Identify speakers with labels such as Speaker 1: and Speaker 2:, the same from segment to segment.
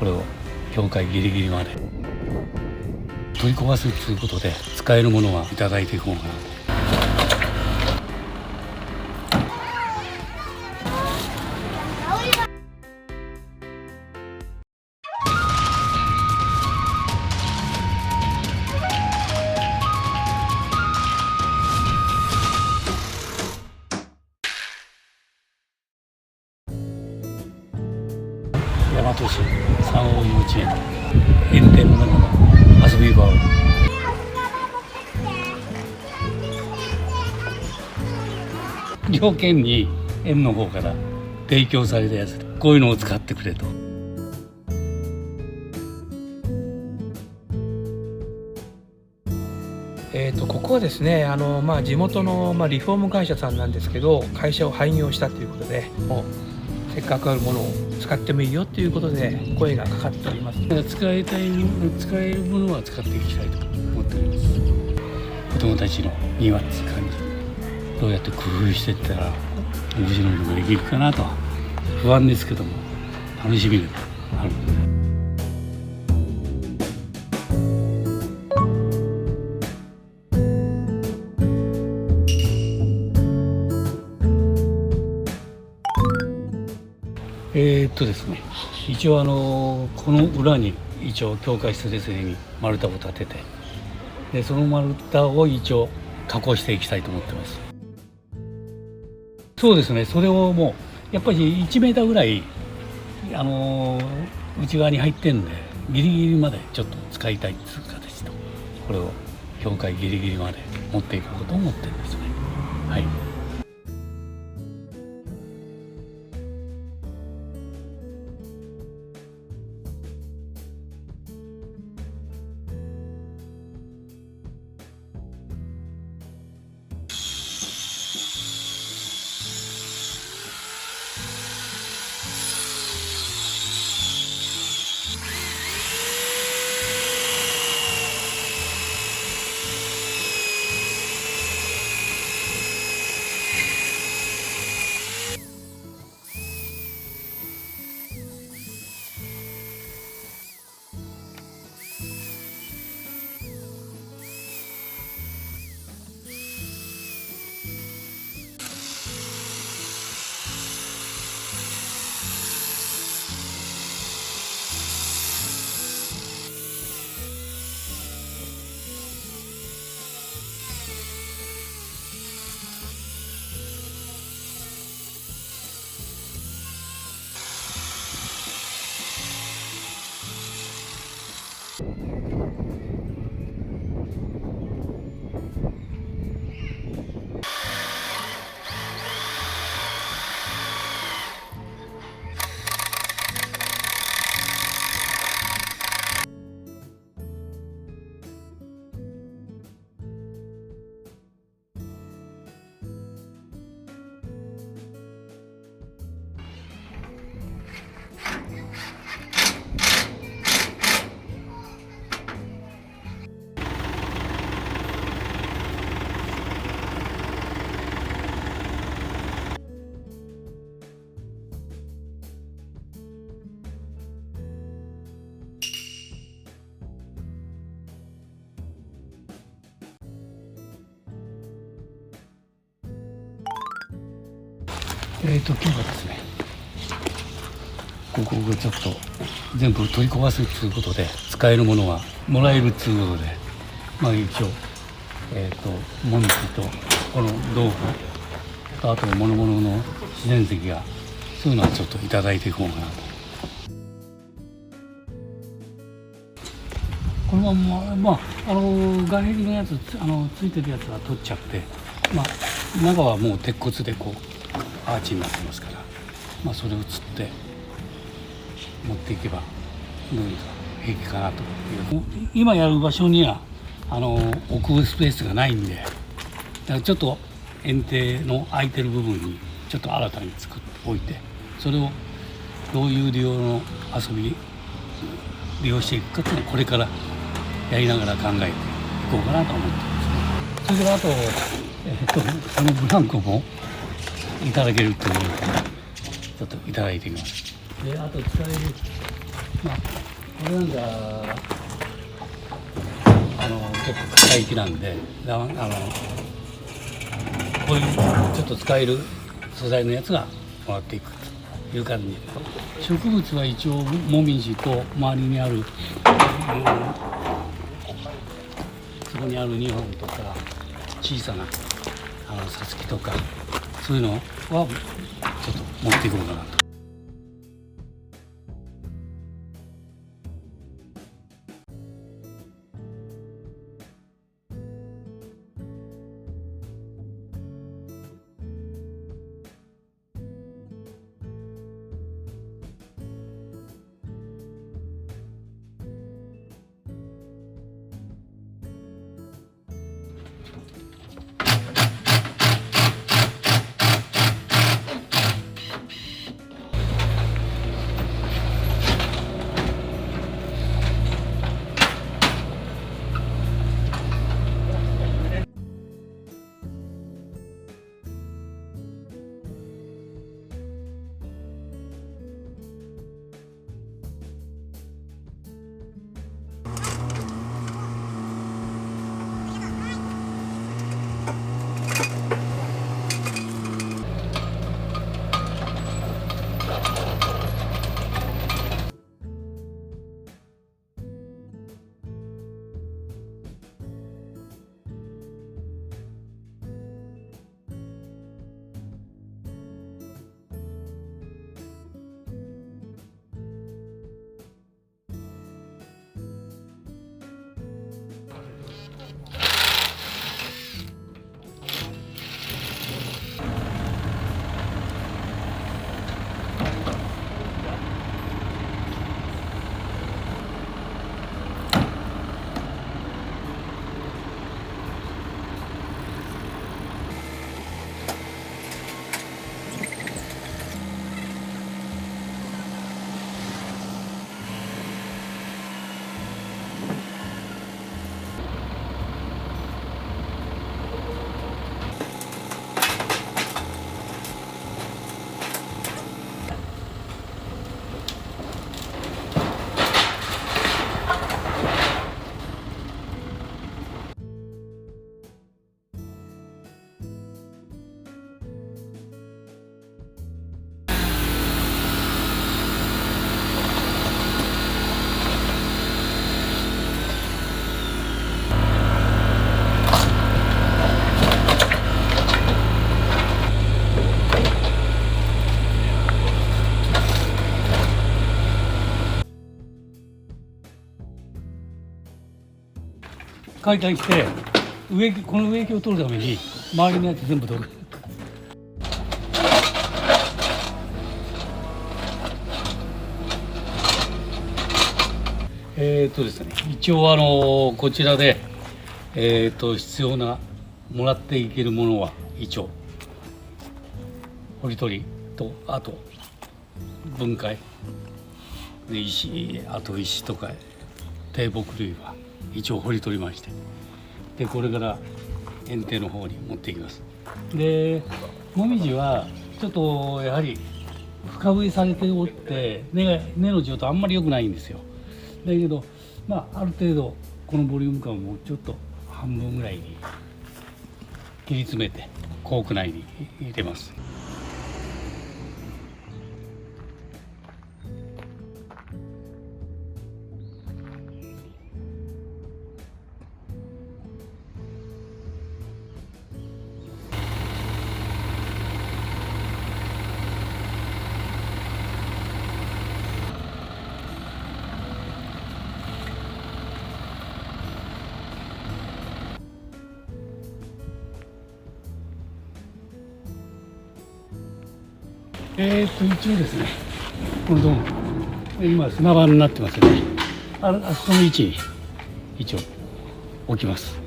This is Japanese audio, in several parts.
Speaker 1: これを境界ギリギリまで取り壊すということで、使えるものはいただいていこうかなと。大和市三王幼稚園園庭の中の遊び場を両県に園の方から提供されたやつで、こういうのを使ってくれと。
Speaker 2: ここはですね、地元の、リフォーム会社さんなんですけど、会社を廃業したということで、せっかくあるものを使ってもいいよということで声がかかっております。
Speaker 1: 使えるものは使っていきたいと思っております。子どもたちの庭っていう感じ、どうやって工夫していったら面白いのができるかなと不安ですけども、楽しみがある。ですね、一応この裏に一応境界スレスレに丸太を立てて、でその丸太を一応加工していきたいと思ってます。そうですね、それをもうやっぱり1メーターぐらい内側に入ってんで、ギリギリまでちょっと使いたいっていう形と、これを境界ギリギリまで持っていこうと思ってるんですね。はい。今日はですね、ここをちょっと全部取り壊すということで、使えるものはもらえるということで、一応モミジとこの豆腐と、あと諸々の自然石が、そういうのはちょっといただいていこうかなと。このまま外壁のやつついてるやつは取っちゃって、中はもう鉄骨でこうアーチになってますから、それをつって持っていけばどうにか平気かなという。今やる場所には置くスペースがないんで、だからちょっと園庭の空いてる部分にちょっと新たに作っておいて、それをどういう利用していくかっていうのはこれからやりながら考えていこうかなと思ってますね。それからあと、このブランコもいただけるというので、ちょっといただいてみます。であと使えるまあこれなんか結構硬い木なんでこういうちょっと使える素材のやつがもらっていくという感じ。植物は一応モミジと周りにある、そこにある2本とか小さなサツキとかそういうのはちょっと持っていこうかなと。解体してこの植木を取るために周りのやつ全部取る。ですね、一応こちらで、必要なもらっていけるものは一応掘り取りと、あと分解であと石とか低木類は一応掘り取りまして、でこれから園庭の方に持っていきます。でモミジはちょっとやはり深植えされておって根の状態あんまり良くないんですよ。だけどある程度このボリューム感をもうちょっと半分ぐらいに切り詰めてコーク内に入れます。一応ですね、このドーム今砂場になってますよね。あそこの位置に一応置きます。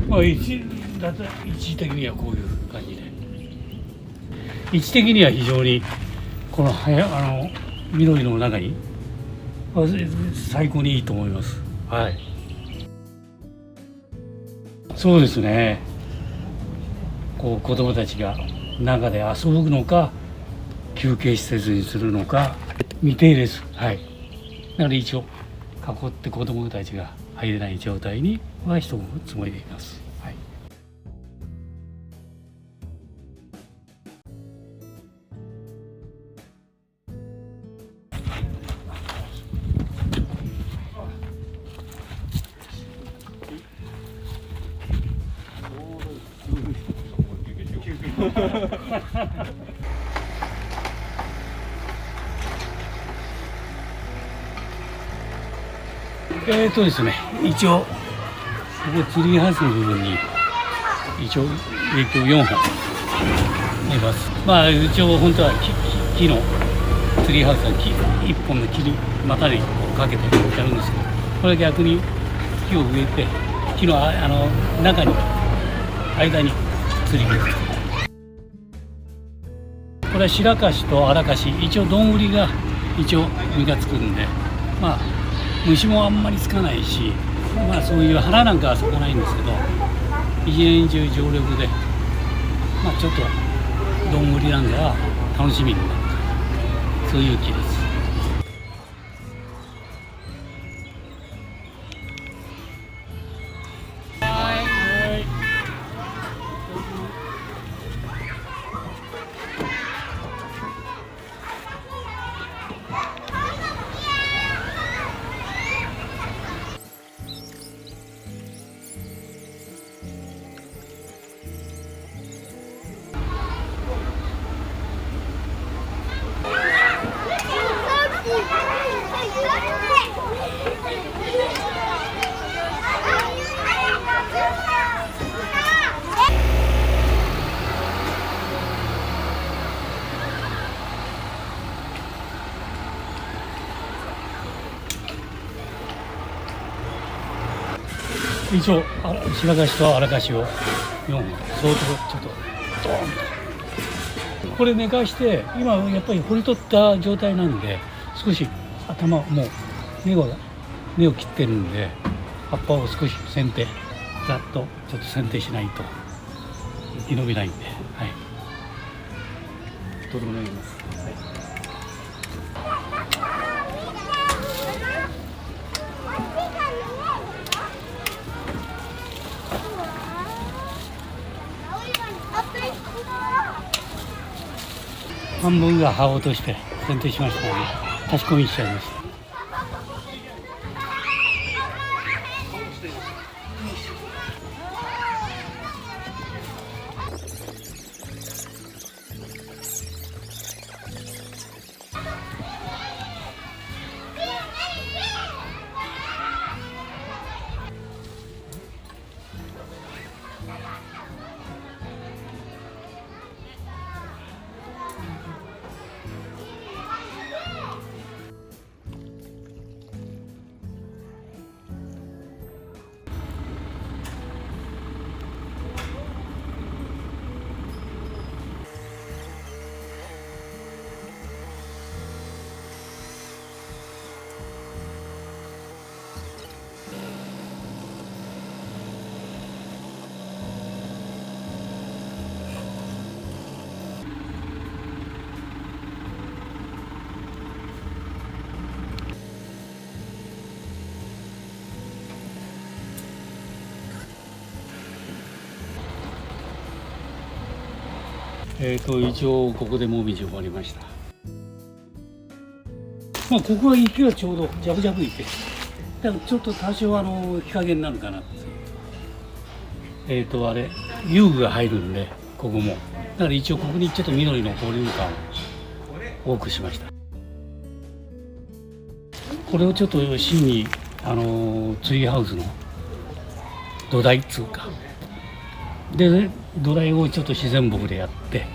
Speaker 1: まあだって一時的にはこういう感じで、位置的には非常にこの緑の中に最高にいいと思います。はい。そうですね。こう子供たちが中で遊ぶのか休憩施設にするのか未定です。はい。なので一応囲って子供たちが入れない状態にはしておくつもりでいます。はい。ですね、一応ここツリーハウスの部分に一応影響4本見えます。まあ一応本当は木のツリーハウスは1本の木に股にかけてやるんですけど、これ逆に木を植えて木の中に間にツリーを作る。これは白樫と荒樫、一応どんぐりが一応実がつくんで、まあ虫もあんまりつかないし、まあそういう花なんかは咲かないんですけど、一年中常緑で、まあちょっとどんぐりなんかは楽しみになる、そういう木です。一応白樫と荒樫を4本相当ちょっとドーンとこれ寝かして、今やっぱり掘り取った状態なんで少し頭もう根を切ってるんで、葉っぱを少し剪定ざっとちょっと剪定しないと生き延びないんで、はい、整えます。はい。半分が葉を落として剪定しましたので、差し込みしちゃいました。一応ここでもみじを割りました。まあここは池はちょうどジャブジャブ池だからちょっと多少日陰になるかなって。あれ遊具が入るんでここもだから一応ここにちょっと緑のボリューム感を多くしました。これをちょっと芯にツリーハウスの土台っつうかで土台をちょっと自然木でやって、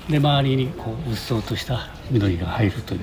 Speaker 1: で周りにこううっそうとした緑が入るという